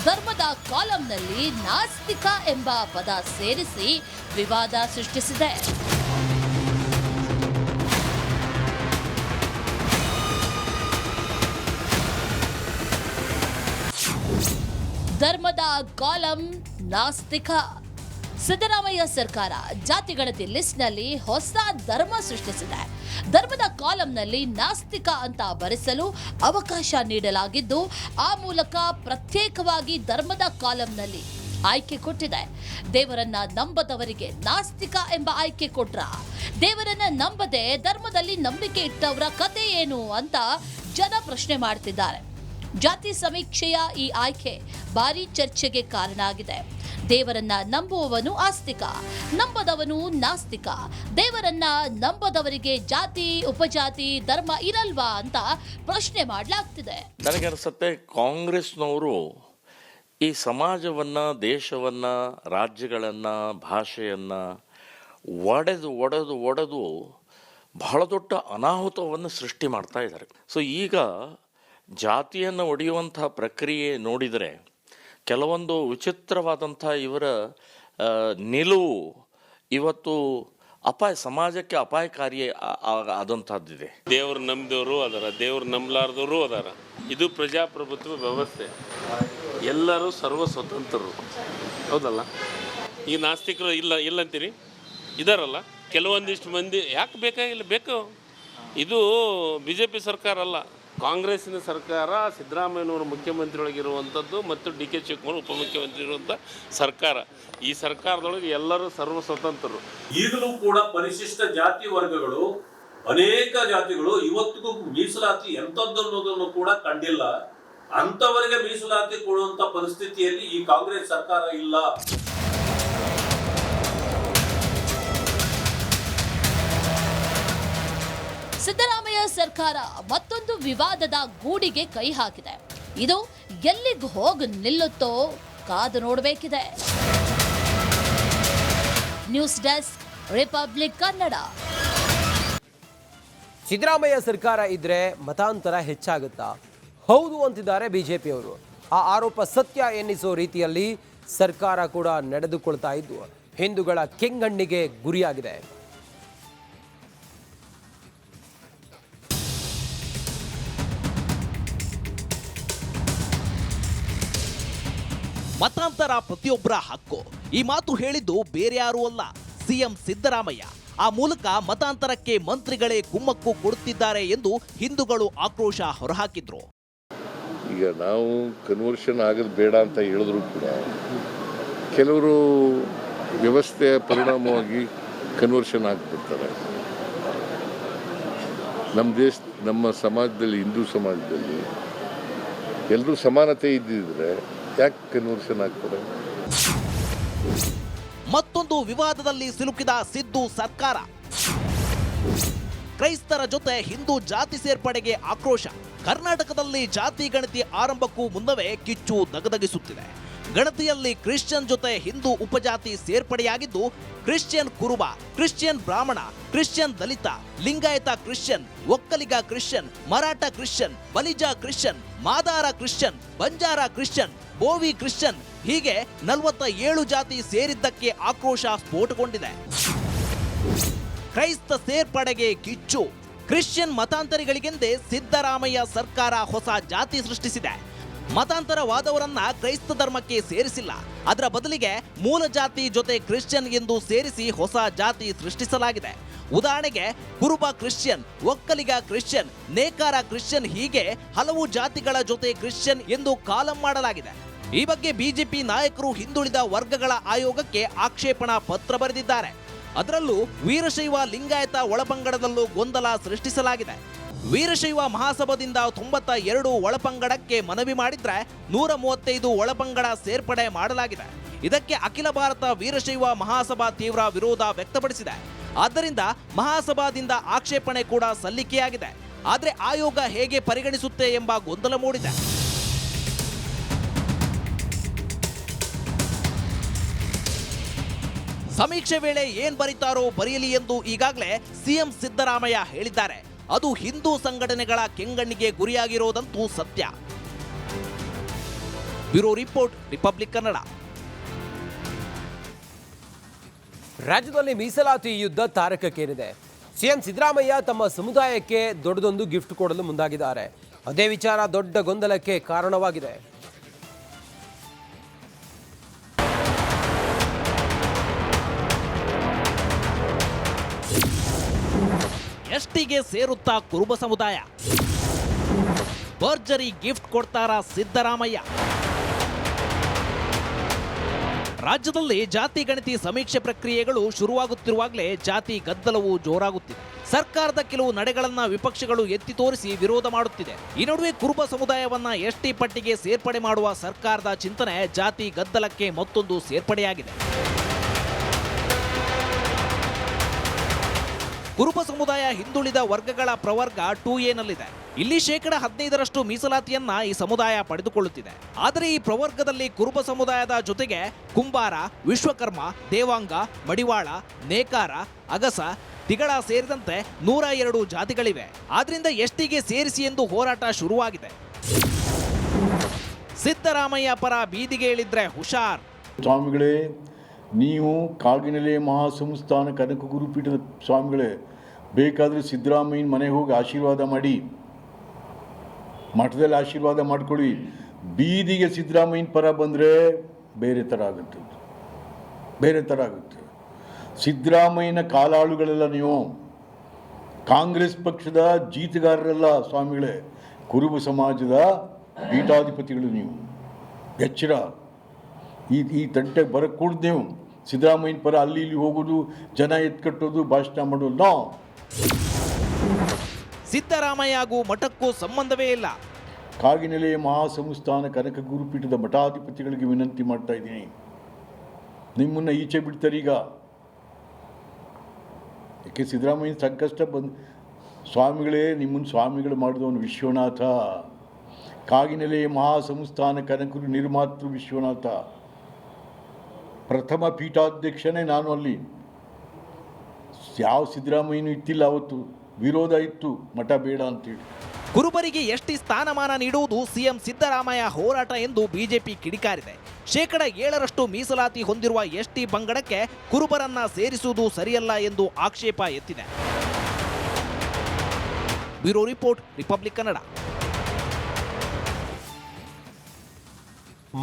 ಧರ್ಮದ ಕಾಲಂನಲ್ಲಿ ನಾಸ್ತಿಕ ಎಂಬ ಪದ ಸೇರಿಸಿ ವಿವಾದ ಸೃಷ್ಟಿಸಿದೆ. ಧರ್ಮದ ಕಾಲಂ ನಾಸ್ತಿಕ. ಸಿದ್ದರಾಮಯ್ಯ ಸರ್ಕಾರ ಜಾತಿಗಣತಿ ಲಿಸ್ಟ್ನಲ್ಲಿ ಹೊಸ ಧರ್ಮ ಸೃಷ್ಟಿಸಿದೆ. ಧರ್ಮದ ಕಾಲಂನಲ್ಲಿ ನಾಸ್ತಿಕ ಅಂತ ಬರೆಸಲು ಅವಕಾಶ ನೀಡಲಾಗಿದ್ದು, ಆ ಮೂಲಕ ಪ್ರತ್ಯೇಕವಾಗಿ ಧರ್ಮದ ಕಾಲಂನಲ್ಲಿ ಆಯ್ಕೆ ಕೊಟ್ಟಿದೆ. ದೇವರನ್ನ ನಂಬದವರಿಗೆ ನಾಸ್ತಿಕ ಎಂಬ ಆಯ್ಕೆ ಕೊಟ್ರ? ದೇವರನ್ನ ನಂಬದೆ ಧರ್ಮದಲ್ಲಿ ನಂಬಿಕೆ ಇಟ್ಟವರ ಕತೆ ಏನು ಅಂತ ಜನ ಪ್ರಶ್ನೆ ಮಾಡ್ತಿದ್ದಾರೆ. ಜಾತಿ ಸಮೀಕ್ಷೆಯ ಈ ಆಯ್ಕೆ ಭಾರೀ ಚರ್ಚೆಗೆ ಕಾರಣ ಆಗಿದೆ. ದೇವರನ್ನ ನಂಬುವವನು ಆಸ್ತಿಕ, ನಂಬದವನು ನಾಸ್ತಿಕ. ದೇವರನ್ನ ನಂಬದವರಿಗೆ ಜಾತಿ, ಉಪಜಾತಿ, ಧರ್ಮ ಇರಲ್ವಾ ಅಂತ ಪ್ರಶ್ನೆ ಮಾಡಲಾಗ್ತಿದೆ. ನನಗನ್ಸುತ್ತೆ ಕಾಂಗ್ರೆಸ್ನವರು ಈ ಸಮಾಜವನ್ನ, ದೇಶವನ್ನ, ರಾಜ್ಯಗಳನ್ನ, ಭಾಷೆಯನ್ನ ಒಡೆದು ಬಹಳ ದೊಡ್ಡ ಅನಾಹುತವನ್ನು ಸೃಷ್ಟಿ ಮಾಡ್ತಾ ಇದ್ದಾರೆ. ಸೊ ಈಗ ಜಾತಿಯನ್ನು ಒಡೆಯುವಂಥ ಪ್ರಕ್ರಿಯೆ ನೋಡಿದರೆ ಕೆಲವೊಂದು ವಿಚಿತ್ರವಾದಂಥ ಇವರ ನಿಲುವು ಇವತ್ತು ಸಮಾಜಕ್ಕೆ ಅಪಾಯಕಾರಿ ಆದಂಥದ್ದಿದೆ. ದೇವ್ರು ನಂಬಿದವರು ಅದಾರ, ದೇವ್ರು ನಂಬಲಾರ್ದವರು ಅದಾರ. ಇದು ಪ್ರಜಾಪ್ರಭುತ್ವ ವ್ಯವಸ್ಥೆ. ಎಲ್ಲರೂ ಸರ್ವ ಸ್ವತಂತ್ರರು, ಹೌದಲ್ಲ? ಈ ನಾಸ್ತಿಕರು ಇಲ್ಲ ಅಂತೀರಿ, ಇದಾರಲ್ಲ ಕೆಲವೊಂದಿಷ್ಟು ಮಂದಿ. ಯಾಕೆ ಬೇಕಾಗಿಲ್ಲ? ಬೇಕು. ಇದು BJP ಸರ್ಕಾರ ಅಲ್ಲ, ಕಾಂಗ್ರೆಸ್ಸಿನ ಸರ್ಕಾರ. ಸಿದ್ದರಾಮಯ್ಯನವರು ಮುಖ್ಯಮಂತ್ರಿಯೊಳಗಿರುವಂಥದ್ದು ಮತ್ತು DK ಶಿವಕುಮಾರ್ ಉಪಮುಖ್ಯಮಂತ್ರಿ ಇರುವಂಥ ಸರ್ಕಾರ. ಈ ಸರ್ಕಾರದೊಳಗೆ ಎಲ್ಲರೂ ಸರ್ವ ಸ್ವತಂತ್ರರು. ಈಗಲೂ ಕೂಡ ಪರಿಶಿಷ್ಟ ಜಾತಿ ವರ್ಗಗಳು, ಅನೇಕ ಜಾತಿಗಳು ಇವತ್ತಿಗೂ ಮೀಸಲಾತಿ ಎಂಥದ್ದು ಅನ್ನೋದನ್ನು ಕೂಡ ಕಂಡಿಲ್ಲ. ಅಂಥವರಿಗೆ ಮೀಸಲಾತಿ ಕೊಡುವಂತ ಪರಿಸ್ಥಿತಿಯಲ್ಲಿ ಈ ಕಾಂಗ್ರೆಸ್ ಸರ್ಕಾರ ಇಲ್ಲ. ಸಿದ್ದರಾಮಯ್ಯ ಸರ್ಕಾರ ಮತ್ತೊಂದು ವಿವಾದದ ಗೂಡಿಗೆ ಕೈ ಹಾಕಿದೆ. ಇದು ಎಲ್ಲಿಗೆ ಹೋಗಿ ನಿಲ್ಲುತ್ತೋ ಕಾದು ನೋಡಬೇಕಿದೆ. News desk, Republic Kannada. Siddaramaiah ಸರ್ಕಾರ ಇದ್ರೆ ಮತಾಂತರ ಹೆಚ್ಚಾಗುತ್ತಾ? ಹೌದು ಅಂತಿದ್ದಾರೆ ಬಿಜೆಪಿಯವರು. ಆ ಆರೋಪ ಸತ್ಯ ಎನ್ನಿಸೋ ರೀತಿಯಲ್ಲಿ ಸರ್ಕಾರ ಕೂಡ ನಡೆದುಕೊಳ್ತಾ ಇದ್ದು ಹಿಂದೂಗಳ ಕೆಂಗಣ್ಣಿಗೆ ಗುರಿಯಾಗಿದೆ. ಮತಾಂತರ ಪ್ರತಿಯೊಬ್ಬರ ಹಕ್ಕು. ಈ ಮಾತು ಹೇಳಿದ್ದು ಬೇರೆ ಯಾರೂ ಅಲ್ಲ, ಸಿಎಂ ಸಿದ್ದರಾಮಯ್ಯ. ಆ ಮೂಲಕ ಮತಾಂತರಕ್ಕೆ ಮಂತ್ರಿಗಳೇ ಕುಮ್ಮಕ್ಕು ಕೊಡುತ್ತಿದ್ದಾರೆ ಎಂದು ಹಿಂದೂಗಳು ಆಕ್ರೋಶ ಹೊರಹಾಕಿದ್ರು. ಈಗ ನಾವು ಕನ್ವರ್ಷನ್ ಆಗೋದು ಬೇಡ ಅಂತ ಹೇಳಿದ್ರು ಕೂಡ ಕೆಲವರು ವ್ಯವಸ್ಥೆಯ ಪರಿಣಾಮವಾಗಿ ಕನ್ವರ್ಷನ್ ಆಗಿಬಿಡ್ತಾರೆ. ನಮ್ಮ ಸಮಾಜದಲ್ಲಿ, ಹಿಂದೂ ಸಮಾಜದಲ್ಲಿ ಎಲ್ಲರೂ ಸಮಾನತೆ ಇದ್ದಿದ್ರೆ ಯಾಕೆ ಕನ್ವರ್ಷನ್ ಆಗ್ತಾರೆ? ಮತ್ತೊಂದು ವಿವಾದದಲ್ಲಿ ಸಿಲುಕಿದ ಸಿದ್ದು ಸರ್ಕಾರ. ಕ್ರೈಸ್ತರ ಜೊತೆ ಹಿಂದೂ ಜಾತಿ ಸೇರ್ಪಡೆಗೆ ಆಕ್ರೋಶ. ಕರ್ನಾಟಕದಲ್ಲಿ ಜಾತಿ ಗಣತಿ ಆರಂಭಕ್ಕೂ ಮುನ್ನವೇ ಕಿಚ್ಚು ದಗದಗಿಸುತ್ತಿದೆ. ಗಣತಿಯಲ್ಲಿ ಕ್ರಿಶ್ಚಿಯನ್ ಜೊತೆ ಹಿಂದೂ ಉಪಜಾತಿ ಸೇರ್ಪಡೆಯಾಗಿದ್ದು Christian Kuruba, Christian Brahmana, Christian Dalit, Lingayat Christian, Vokkaliga Christian, Maratha Christian, Balija Christian, Madara Christian, Banjara Christian, Bhovi Christian ಹೀಗೆ 47 ಜಾತಿ ಸೇರಿದ್ದಕ್ಕೆ ಆಕ್ರೋಶ ಸ್ಫೋಟಗೊಂಡಿದೆ. ಕ್ರೈಸ್ತ ಸೇರ್ಪಡೆಗೆ ಕಿಚ್ಚು. ಕ್ರಿಶ್ಚಿಯನ್ ಮತಾಂತರಿಗಳಿಗೆಂದೇ ಸಿದ್ದರಾಮಯ್ಯ ಸರ್ಕಾರ ಹೊಸ ಜಾತಿ ಸೃಷ್ಟಿಸಿದೆ. ಮತಾಂತರವಾದವರನ್ನ ಕ್ರೈಸ್ತ ಧರ್ಮಕ್ಕೆ ಸೇರಿಸಿಲ್ಲ, ಅದರ ಬದಲಿಗೆ ಮೂಲ ಜಾತಿ ಜೊತೆ ಕ್ರಿಶ್ಚಿಯನ್ ಎಂದು ಸೇರಿಸಿ ಹೊಸ ಜಾತಿ ಸೃಷ್ಟಿಸಲಾಗಿದೆ. ಉದಾಹರಣೆಗೆ ಕುರುಬ ಕ್ರಿಶ್ಚಿಯನ್, ಒಕ್ಕಲಿಗ ಕ್ರಿಶ್ಚಿಯನ್, ನೇಕಾರ ಕ್ರಿಶ್ಚಿಯನ್ ಹೀಗೆ ಹಲವು ಜಾತಿಗಳ ಜೊತೆ ಕ್ರಿಶ್ಚಿಯನ್ ಎಂದು ಕಾಲಂ ಮಾಡಲಾಗಿದೆ. ಈ ಬಗ್ಗೆ ಬಿಜೆಪಿ ನಾಯಕರು ಹಿಂದುಳಿದ ವರ್ಗಗಳ ಆಯೋಗಕ್ಕೆ ಆಕ್ಷೇಪಣಾ ಪತ್ರ ಬರೆದಿದ್ದಾರೆ. ಅದರಲ್ಲೂ ವೀರಶೈವ ಲಿಂಗಾಯತ ಒಳಪಂಗಡದಲ್ಲೂ ಗೊಂದಲ ಸೃಷ್ಟಿಸಲಾಗಿದೆ. ವೀರಶೈವ ಮಹಾಸಭಾದಿಂದ 92 ಒಳಪಂಗಡಕ್ಕೆ ಮನವಿ ಮಾಡಿದ್ರೆ 135 ಒಳಪಂಗಡ ಸೇರ್ಪಡೆ ಮಾಡಲಾಗಿದೆ. ಇದಕ್ಕೆ ಅಖಿಲ ಭಾರತ ವೀರಶೈವ ಮಹಾಸಭಾ ತೀವ್ರ ವಿರೋಧ ವ್ಯಕ್ತಪಡಿಸಿದೆ. ಆದ್ದರಿಂದ ಮಹಾಸಭಾದಿಂದ ಆಕ್ಷೇಪಣೆ ಕೂಡ ಸಲ್ಲಿಕೆಯಾಗಿದೆ. ಆದರೆ ಆಯೋಗ ಹೇಗೆ ಪರಿಗಣಿಸುತ್ತೆ ಎಂಬ ಗೊಂದಲ ಮೂಡಿದೆ. ಸಮೀಕ್ಷೆ ವೇಳೆ ಏನ್ ಬರೀತಾರೋ ಬರೆಯಲಿ ಎಂದು ಈಗಾಗಲೇ ಸಿಎಂ ಸಿದ್ದರಾಮಯ್ಯ ಹೇಳಿದ್ದಾರೆ. ಅದು ಹಿಂದೂ ಸಂಘಟನೆಗಳ ಕೆಂಗಣ್ಣಿಗೆ ಗುರಿಯಾಗಿರೋದಂತೂ ಸತ್ಯ. Bureau report, Republic Kannada. ರಾಜ್ಯದಲ್ಲಿ ಮೀಸಲಾತಿ ಯುದ್ಧ ತಾರಕಕ್ಕೇರಿದೆ. ಸಿಎಂ ಸಿದ್ದರಾಮಯ್ಯ ತಮ್ಮ ಸಮುದಾಯಕ್ಕೆ ದೊಡ್ಡದೊಂದು ಗಿಫ್ಟ್ ಕೊಡಲು ಮುಂದಾಗಿದ್ದಾರೆ. ಅದೇ ವಿಚಾರ ದೊಡ್ಡ ಗೊಂದಲಕ್ಕೆ ಕಾರಣವಾಗಿದೆ. ಎಸ್ಟಿಗೆ ಸೇರುತ್ತಾ ಕುರುಬ ಸಮುದಾಯ? ಭರ್ಜರಿ ಗಿಫ್ಟ್ ಕೊಡ್ತಾರಾ ಸಿದ್ದರಾಮಯ್ಯ? ರಾಜ್ಯದಲ್ಲಿ ಜಾತಿ ಗಣತಿ ಸಮೀಕ್ಷೆ ಪ್ರಕ್ರಿಯೆಗಳು ಶುರುವಾಗುತ್ತಿರುವಾಗಲೇ ಜಾತಿ ಗದ್ದಲವು ಜೋರಾಗುತ್ತಿದೆ. ಸರ್ಕಾರದ ಕೆಲವು ನಡೆಗಳನ್ನ ವಿಪಕ್ಷಗಳು ಎತ್ತಿ ತೋರಿಸಿ ವಿರೋಧ ಮಾಡುತ್ತಿದೆ. ಈ ನಡುವೆ ಕುರುಬ ಸಮುದಾಯವನ್ನ ಎಸ್ಟಿ ಪಟ್ಟಿಗೆ ಸೇರ್ಪಡೆ ಮಾಡುವ ಸರ್ಕಾರದ ಚಿಂತನೆ ಜಾತಿ ಗದ್ದಲಕ್ಕೆ ಮತ್ತೊಂದು ಸೇರ್ಪಡೆಯಾಗಿದೆ. ಕುರುಬ ಸಮುದಾಯ ಹಿಂದುಳಿದ ವರ್ಗಗಳ ಪ್ರವರ್ಗ 2A ನಲ್ಲಿದೆ. ಇಲ್ಲಿ 15% ಮೀಸಲಾತಿಯನ್ನ ಈ ಸಮುದಾಯ ಪಡೆದುಕೊಳ್ಳುತ್ತಿದೆ. ಆದರೆ ಈ ಪ್ರವರ್ಗದಲ್ಲಿ ಕುರುಬ ಸಮುದಾಯದ ಜೊತೆಗೆ ಕುಂಬಾರ, ವಿಶ್ವಕರ್ಮ, ದೇವಾಂಗ, ಮಡಿವಾಳ, ನೇಕಾರ, ಅಗಸ, ತಿಗಳ ಸೇರಿದಂತೆ 102 ಜಾತಿಗಳಿವೆ. ಆದ್ರಿಂದ ಎಸ್ಟಿಗೆ ಸೇರಿಸಿ ಎಂದು ಹೋರಾಟ ಶುರುವಾಗಿದೆ. ಸಿದ್ದರಾಮಯ್ಯ ಪರ ಬೀದಿಗೆ ಇಳಿದ್ರೆ ಹುಷಾರ್. ಸ್ವಾಮಿಗಳೇ, ನೀವು ಕಾಗಿನೆಲೆ ಮಹಾಸಂಸ್ಥಾನ ಕನಕ ಗುರುಪೀಠದ ಸ್ವಾಮಿಗಳೇ, ಬೇಕಾದರೆ ಸಿದ್ದರಾಮಯ್ಯನ ಮನೆಗೆ ಹೋಗಿ ಆಶೀರ್ವಾದ ಮಾಡಿ, ಮಠದಲ್ಲಿ ಆಶೀರ್ವಾದ ಮಾಡ್ಕೊಳ್ಳಿ. ಬೀದಿಗೆ ಸಿದ್ದರಾಮಯ್ಯನ ಪರ ಬಂದರೆ ಬೇರೆ ಥರ ಆಗುತ್ತೆ, ಬೇರೆ ಥರ ಆಗುತ್ತೆ. ಸಿದ್ದರಾಮಯ್ಯನ ಕಾಲಾಳುಗಳೆಲ್ಲ ನೀವು, ಕಾಂಗ್ರೆಸ್ ಪಕ್ಷದ ಜೀತಗಾರರೆಲ್ಲ ಸ್ವಾಮಿಗಳೇ, ಕುರುಬ ಸಮಾಜದ ಪೀಠಾಧಿಪತಿಗಳು ನೀವು. ಎಚ್ಚರ, ಈ ತಂಟೆಗೆ ಬರಕ್ಕೆ ಕೂಡ್ದು ನೀವು. ಸಿದ್ದರಾಮಯ್ಯನ ಪರ ಅಲ್ಲಿ ಇಲ್ಲಿ ಹೋಗೋದು, ಜನ ಎತ್ಕಟ್ಟೋದು, ಭಾಷಣ ಮಾಡೋದು. ನೋ, ಸಿದ್ದರಾಮಯ್ಯ ಹಾಗೂ ಮಠಕ್ಕೂ ಸಂಬಂಧವೇ ಇಲ್ಲ. ಕಾಗಿನೆಲೆ ಮಹಾಸಂಸ್ಥಾನ ಕನಕ ಗುರುಪೀಠದ ಮಠಾಧಿಪತಿಗಳಿಗೆ ವಿನಂತಿ ಮಾಡ್ತಾ ಇದ್ದೀನಿ, ನಿಮ್ಮನ್ನು ಈಚೆ ಬಿಡ್ತಾರೆ ಈಗ. ಯಾಕೆ ಸಿದ್ದರಾಮಯ್ಯ ಸಂಕಷ್ಟ ಬಂದು, ಸ್ವಾಮಿಗಳೇ, ನಿಮ್ಮನ್ನು ಸ್ವಾಮಿಗಳು ಮಾಡಿದವನು ವಿಶ್ವನಾಥ. ಕಾಗಿನೆಲೆ ಮಹಾಸಂಸ್ಥಾನ ಕನಕರು ನಿರ್ಮಾತೃ ವಿಶ್ವನಾಥ, ಪ್ರಥಮ ಪೀಠಾಧ್ಯಕ್ಷನೇ ನಾನು. ಅಲ್ಲಿ ಯಾವ ಸಿದ್ದರಾಮಯ್ಯನೂ ಇತ್ತಿಲ್ಲ, ಅವತ್ತು ವಿರೋಧ ಇತ್ತು, ಮಠ ಬೇಡ ಅಂತೇಳಿ. ಕುರುಬರಿಗೆ ಎಸ್ಟಿ ಸ್ಥಾನಮಾನ ನೀಡುವುದು ಸಿಎಂ ಸಿದ್ದರಾಮಯ್ಯ ಹೋರಾಟ ಎಂದು ಬಿಜೆಪಿ ಕಿಡಿಕಾರಿದೆ. 7% ಮೀಸಲಾತಿ ಹೊಂದಿರುವ ಎಸ್ಟಿ ಪಂಗಡಕ್ಕೆ ಕುರುಬರನ್ನ ಸೇರಿಸುವುದು ಸರಿಯಲ್ಲ ಎಂದು ಆಕ್ಷೇಪ ಎತ್ತಿದೆ. Bureau report, Republic Kannada.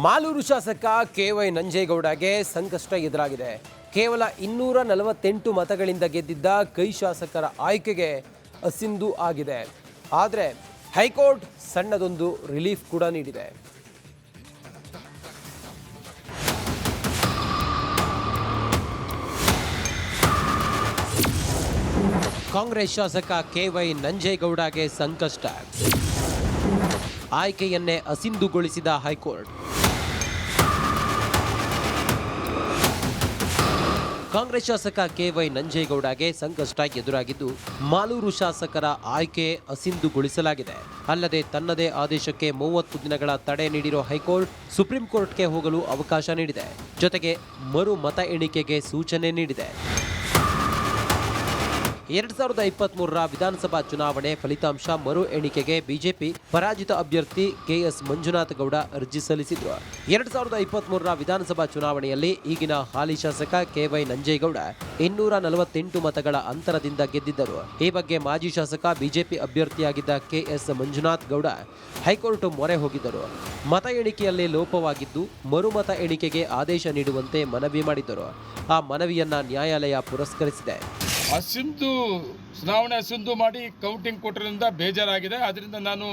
Malur ಶಾಸಕ KY ನಂಜೇಗೌಡಗೆ ಸಂಕಷ್ಟ ಎದುರಾಗಿದೆ. ಕೇವಲ 248 ಮತಗಳಿಂದ ಗೆದ್ದಿದ್ದ ಕೈ ಶಾಸಕರ ಆಯ್ಕೆಗೆ ಅಸಿಂಧು ಆಗಿದೆ. ಆದರೆ ಹೈಕೋರ್ಟ್ ಸಣ್ಣದೊಂದು ರಿಲೀಫ್ ಕೂಡ ನೀಡಿದೆ. ಕಾಂಗ್ರೆಸ್ ಶಾಸಕ KY ನಂಜೇಗೌಡಗೆ ಸಂಕಷ್ಟ, ಆಯ್ಕೆಯನ್ನೇ ಅಸಿಂಧುಗೊಳಿಸಿದ ಹೈಕೋರ್ಟ್. ಕಾಂಗ್ರೆಸ್ ಶಾಸಕ KY ನಂಜೇಗೌಡಗೆ ಸಂಕಷ್ಟ ಎದುರಾಗಿದ್ದು, ಮಾಲೂರು ಶಾಸಕರ ಆಯ್ಕೆ ಅಸಿಂಧುಗೊಳಿಸಲಾಗಿದೆ. ಅಲ್ಲದೆ ತನ್ನದೇ ಆದೇಶಕ್ಕೆ 30 ದಿನಗಳ ತಡೆ ನೀಡಿರೋ ಹೈಕೋರ್ಟ್ ಸುಪ್ರೀಂ ಕೋರ್ಟ್ಗೆ ಹೋಗಲು ಅವಕಾಶ ನೀಡಿದೆ. ಜೊತೆಗೆ ಮರು ಮತ ಎಣಿಕೆಗೆ ಸೂಚನೆ ನೀಡಿದೆ. 2023ರ ವಿಧಾನಸಭಾ ಚುನಾವಣೆ ಫಲಿತಾಂಶ ಮರು ಎಣಿಕೆಗೆ ಬಿಜೆಪಿ ಪರಾಜಿತ ಅಭ್ಯರ್ಥಿ KS ಮಂಜುನಾಥ್ ಗೌಡ ಅರ್ಜಿ ಸಲ್ಲಿಸಿದ್ರು. 2023ರ ವಿಧಾನಸಭಾ ಚುನಾವಣೆಯಲ್ಲಿ ಈಗಿನ ಹಾಲಿ ಶಾಸಕ KY ನಂಜೇಗೌಡ 248 ಮತಗಳ ಅಂತರದಿಂದ ಗೆದ್ದಿದ್ದರು. ಈ ಬಗ್ಗೆ ಮಾಜಿ ಶಾಸಕ ಬಿಜೆಪಿ ಅಭ್ಯರ್ಥಿಯಾಗಿದ್ದ KS ಮಂಜುನಾಥ್ ಗೌಡ ಹೈಕೋರ್ಟ್ ಮೊರೆ ಹೋಗಿದ್ದರು. ಮತ ಎಣಿಕೆಯಲ್ಲಿ ಲೋಪವಾಗಿದ್ದು ಮರುಮತ ಎಣಿಕೆಗೆ ಆದೇಶ ನೀಡುವಂತೆ ಮನವಿ ಮಾಡಿದ್ದರು. ಆ ಮನವಿಯನ್ನ ನ್ಯಾಯಾಲಯ ಪುರಸ್ಕರಿಸಿದೆ. ಚುನಾವಣೆ ಅಸಿಂಧು ಮಾಡಿ ಕೌಂಟಿಂಗ್ ಕೊಟ್ಟರಿಂದ ಬೇಜಾರಾಗಿದೆ. ಅದರಿಂದ ನಾನು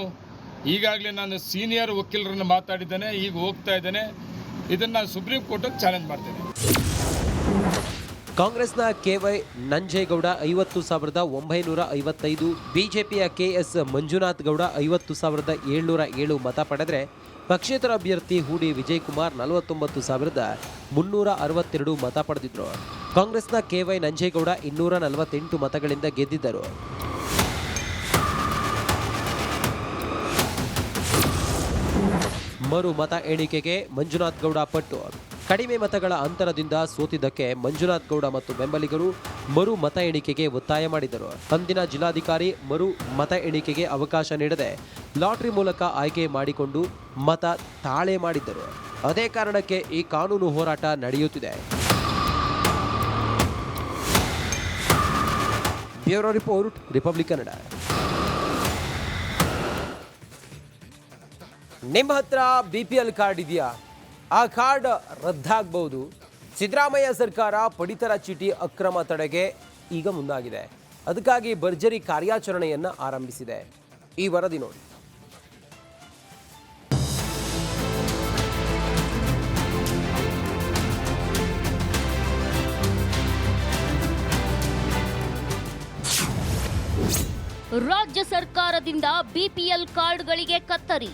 ಸೀನಿಯರ್ ವಕೀಲರನ್ನು ಮಾತಾಡಿದ್ದೇನೆ, ಈಗ ಹೋಗ್ತಾ ಇದ್ದೇನೆ. ಇದನ್ನು ಸುಪ್ರೀಂ ಕೋರ್ಟಿಗೆ ಚಾಲೆಂಜ್ ಮಾಡ್ತೇನೆ. ಕಾಂಗ್ರೆಸ್ನ KY ನಂಜೇಗೌಡ 50,955, ಬಿಜೆಪಿಯ KS ಮಂಜುನಾಥ್ ಗೌಡ 50,707 ಮತ ಪಡೆದರೆ ಪಕ್ಷೇತರ ಅಭ್ಯರ್ಥಿ ಹೂಡಿ ವಿಜಯ್ ಕುಮಾರ್ 49,362 ಮತ ಪಡೆದಿದ್ರು. ಕಾಂಗ್ರೆಸ್ನ KY ನಂಜೇಗೌಡ 248 ಮತಗಳಿಂದ ಗೆದ್ದಿದ್ದರು. ಮರು ಮತ ಎಣಿಕೆಗೆ ಮಂಜುನಾಥ್ ಗೌಡ ಪಟ್ಟು. ಕಡಿಮೆ ಮತಗಳ ಅಂತರದಿಂದ ಸೋತಿದ್ದಕ್ಕೆ ಮಂಜುನಾಥ್ ಗೌಡ ಮತ್ತು ಬೆಂಬಲಿಗರು ಮರು ಮತ ಎಣಿಕೆಗೆ ಒತ್ತಾಯ ಮಾಡಿದರು. ಅಂದಿನ ಜಿಲ್ಲಾಧಿಕಾರಿ ಮರು ಮತ ಎಣಿಕೆಗೆ ಅವಕಾಶ ನೀಡದೆ ಲಾಟರಿ ಮೂಲಕ ಆಯ್ಕೆ ಮಾಡಿಕೊಂಡು ಮತ ತಾಳೆ ಮಾಡಿದ್ದರು. ಅದೇ ಕಾರಣಕ್ಕೆ ಈ ಕಾನೂನು ಹೋರಾಟ ನಡೆಯುತ್ತಿದೆ. Bureau report, Republic Kannada. ನಿಮ್ಮ ಹತ್ರ BPL ಕಾರ್ಡ್ ಇದೆಯಾ? ಆ ಕಾರ್ಡ್ ರದ್ದಾಗಬಹುದು. ಸಿದ್ದರಾಮಯ್ಯ ಸರ್ಕಾರ ಪಡಿತರ ಚೀಟಿ ಅಕ್ರಮ ತಡೆಗೆ ಈಗ ಮುಂದಾಗಿದೆ. ಅದಕ್ಕಾಗಿ ಭರ್ಜರಿ ಕಾರ್ಯಾಚರಣೆಯನ್ನು ಆರಂಭಿಸಿದೆ. ಈ ವರದಿ ನೋಡಿ. ರಾಜ್ಯ ಸರ್ಕಾರದಿಂದ BPL ಕಾರ್ಡ್ಗಳಿಗೆ ಕತ್ತರಿ.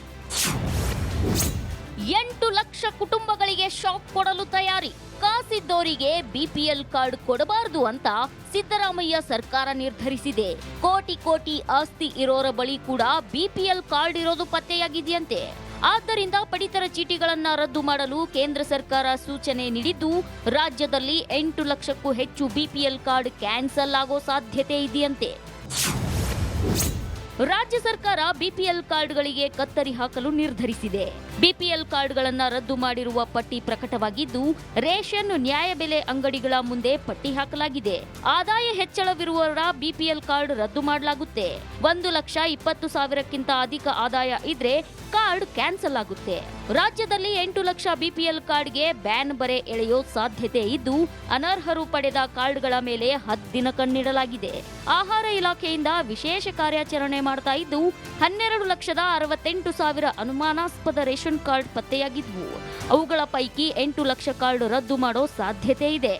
8 ಲಕ್ಷ ಕುಟುಂಬಗಳಿಗೆ ಶಾಕ್ ಕೊಡಲು ತಯಾರಿ. ಕಾಸಿದ್ದೋರಿಗೆ ಬಿಪಿಎಲ್ ಕಾರ್ಡ್ ಕೊಡಬಾರದು ಅಂತ ಸಿದ್ದರಾಮಯ್ಯ ಸರ್ಕಾರ ನಿರ್ಧರಿಸಿದೆ. ಕೋಟಿ ಕೋಟಿ ಆಸ್ತಿ ಇರೋರ ಬಳಿ ಕೂಡ ಬಿಪಿಎಲ್ ಕಾರ್ಡ್ ಇರೋದು ಪತ್ತೆಯಾಗಿದೆಯಂತೆ. ಆದ್ದರಿಂದ ಪಡಿತರ ಚೀಟಿಗಳನ್ನ ರದ್ದು ಮಾಡಲು ಕೇಂದ್ರ ಸರ್ಕಾರ ಸೂಚನೆ ನೀಡಿದ್ದು, ರಾಜ್ಯದಲ್ಲಿ 8 ಲಕ್ಷಕ್ಕೂ ಹೆಚ್ಚು ಬಿಪಿಎಲ್ ಕಾರ್ಡ್ ಕ್ಯಾನ್ಸಲ್ ಆಗೋ ಸಾಧ್ಯತೆ ಇದೆಯಂತೆ. ರಾಜ್ಯ ಸರ್ಕಾರ ಬಿಪಿಎಲ್ ಕಾರ್ಡ್ಗಳಿಗೆ ಕತ್ತರಿ ಹಾಕಲು ನಿರ್ಧರಿಸಿದೆ. ಬಿಪಿಎಲ್ ಕಾರ್ಡ್ಗಳನ್ನ ರದ್ದು ಮಾಡಿರುವ ಪಟ್ಟಿ ಪ್ರಕಟವಾಗಿದ್ದು, ರೇಷನ್ ನ್ಯಾಯಬೆಲೆ ಅಂಗಡಿಗಳ ಮುಂದೆ ಪಟ್ಟಿ ಹಾಕಲಾಗಿದೆ. ಆದಾಯ ಹೆಚ್ಚಳವಿರುವವರ ಬಿಪಿಎಲ್ ಕಾರ್ಡ್ ರದ್ದು ಮಾಡಲಾಗುತ್ತೆ. 1,20,000ಕ್ಕಿಂತ ಅಧಿಕ ಆದಾಯ ಇದ್ರೆ ಕಾರ್ಡ್ ಕ್ಯಾನ್ಸಲ್ ಆಗುತ್ತೆ. ರಾಜ್ಯದಲ್ಲಿ 8 ಲಕ್ಷ ಬಿಪಿಎಲ್ ಕಾರ್ಡ್ಗೆ ಬ್ಯಾನ್ ಬರೆ ಎಳೆಯೋ ಸಾಧ್ಯತೆ ಇದ್ದು, ಅನರ್ಹರು ಪಡೆದ ಕಾರ್ಡ್ಗಳ ಮೇಲೆ ಹದ್ದಿನ ಕಣ್ಣಿಡಲಾಗಿದೆ. ಆಹಾರ ಇಲಾಖೆಯಿಂದ ವಿಶೇಷ ಕಾರ್ಯಾಚರಣೆ ಮಾಡ್ತಾ ಇದ್ದು, 12,68,000 ಅನುಮಾನಾಸ್ಪದ ರೇಷನ್ ಕಾರ್ಡ್ ಪತ್ತೆಯಾಗಿದ್ವು. ಅವುಗಳ ಪೈಕಿ 8 ಲಕ್ಷ ಕಾರ್ಡ್ ರದ್ದು ಮಾಡೋ ಸಾಧ್ಯತೆ ಇದೆ.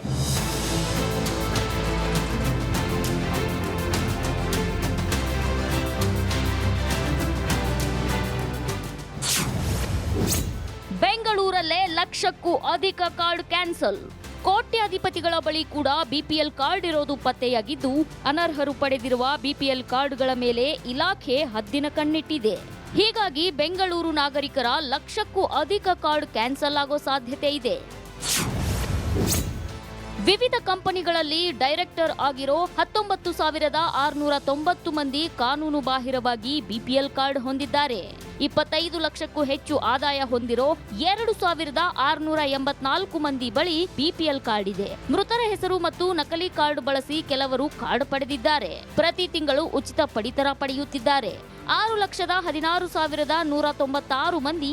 ಬೆಂಗಳೂರಲ್ಲೇ ಲಕ್ಷಕ್ಕೂ ಅಧಿಕ ಕಾರ್ಡ್ ಕ್ಯಾನ್ಸಲ್. ಕೋಟ್ಯಾಧಿಪತಿಗಳ ಬಳಿ ಕೂಡ ಬಿಪಿಎಲ್ ಕಾರ್ಡ್ ಇರೋದು ಪತ್ತೆಯಾಗಿದ್ದು, ಅನರ್ಹರು ಪಡೆದಿರುವ ಬಿಪಿಎಲ್ ಕಾರ್ಡ್ಗಳ ಮೇಲೆ ಇಲಾಖೆ ಹದ್ದಿನ ಕಣ್ಣಿಟ್ಟಿದೆ. ಹೀಗಾಗಿ ಬೆಂಗಳೂರು ನಾಗರಿಕರ ಲಕ್ಷಕ್ಕೂ ಅಧಿಕ ಕಾರ್ಡ್ ಕ್ಯಾನ್ಸಲ್ ಆಗೋ ಸಾಧ್ಯತೆ ಇದೆ. ವಿವಿಧ ಕಂಪನಿಗಳಲ್ಲಿ ಡೈರೆಕ್ಟರ್ ಆಗಿರೋ 19,690 ಮಂದಿ ಕಾನೂನು ಬಾಹಿರವಾಗಿ ಬಿಪಿಎಲ್ ಕಾರ್ಡ್ ಹೊಂದಿದ್ದಾರೆ. 25 ಲಕ್ಷಕ್ಕೂ ಹೆಚ್ಚು ಆದಾಯ ಹೊಂದಿರೋ 2,684 ಮಂದಿ ಬಳಿ ಬಿಪಿಎಲ್ ಕಾರ್ಡ್ ಇದೆ. ಮೃತರ ಹೆಸರು ಮತ್ತು ನಕಲಿ ಕಾರ್ಡ್ ಬಳಸಿ ಕೆಲವರು ಕಾರ್ಡ್ ಪಡೆದಿದ್ದಾರೆ. ಪ್ರತಿ ತಿಂಗಳು ಉಚಿತ ಪಡಿತರ ಪಡೆಯುತ್ತಿದ್ದಾರೆ. 6,16,196 ಮಂದಿ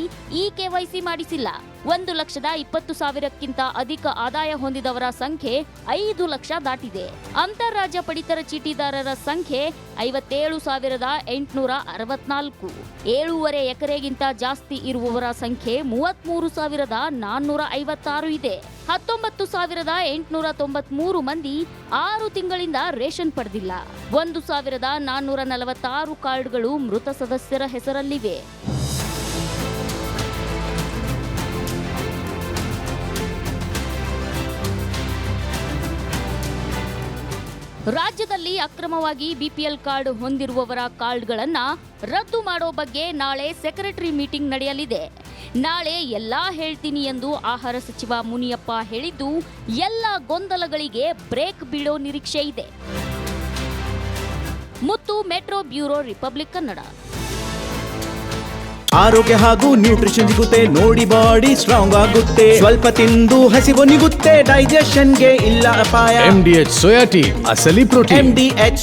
ಕೆವೈಸಿ ಮಾಡಿಸಿಲ್ಲ. 1,20,000ಕ್ಕಿಂತ ಅಧಿಕ ಆದಾಯ ಹೊಂದಿದವರ ಸಂಖ್ಯೆ 5 ಲಕ್ಷ ದಾಟಿದೆ. ಅಂತಾರಾಜ್ಯ ಪಡಿತರ ಚೀಟಿದಾರರ ಸಂಖ್ಯೆ 57,864. 7.5 ಎಕರೆಗಿಂತ ಜಾಸ್ತಿ ಇರುವವರ ಸಂಖ್ಯೆ 33,456 ಇದೆ. 19,893 ಮಂದಿ 6 ತಿಂಗಳಿಂದ ರೇಷನ್ ಪಡೆದಿಲ್ಲ. 1,446 ಕಾರ್ಡ್ಗಳು ಮೃತ ಸದಸ್ಯರ ಹೆಸರಲ್ಲಿವೆ. ರಾಜ್ಯದಲ್ಲಿ ಅಕ್ರಮವಾಗಿ ಬಿಪಿಎಲ್ ಕಾರ್ಡ್ ಹೊಂದಿರುವವರ ಕಾರ್ಡ್ಗಳನ್ನ ರದ್ದು ಮಾಡೋ ಬಗ್ಗೆ ನಾಳೆ ಸೆಕ್ರೆಟರಿ ಮೀಟಿಂಗ್ ನಡೆಯಲಿದೆ. ನಾಳೆ ಎಲ್ಲಾ ಹೇಳ್ತೀನಿ ಎಂದು ಆಹಾರ ಸಚಿವ ಮುನಿಯಪ್ಪ ಹೇಳಿದ್ದು, ಎಲ್ಲ ಗೊಂದಲಗಳಿಗೆ ಬ್ರೇಕ್ ಬೀಳೋ ನಿರೀಕ್ಷೆ ಇದೆ. ಮುತ್ತು, ಮೆಟ್ರೋ ಬ್ಯೂರೋ, ರಿಪಬ್ಲಿಕ್ ಕನ್ನಡ. ಆರೋಗ್ಯ ಹಾಗೂ ನ್ಯೂಟ್ರಿಷನ್ ಸಿಗುತ್ತೆ ನೋಡಿ, ಬಾಡಿ ಸ್ಟ್ರಾಂಗ್ ಆಗುತ್ತೆ. ಸ್ವಲ್ಪ ತಿಂದು ಹಸಿವು ನಿಗುತ್ತೆ, ಡೈಜೆಷನ್ಗೆ ಇಲ್ಲ ಅಪಾಯ. MDH ಸೋಯಾ ಟೀ ಅಸಲಿ ಪ್ರೋಟೀನ್. MDH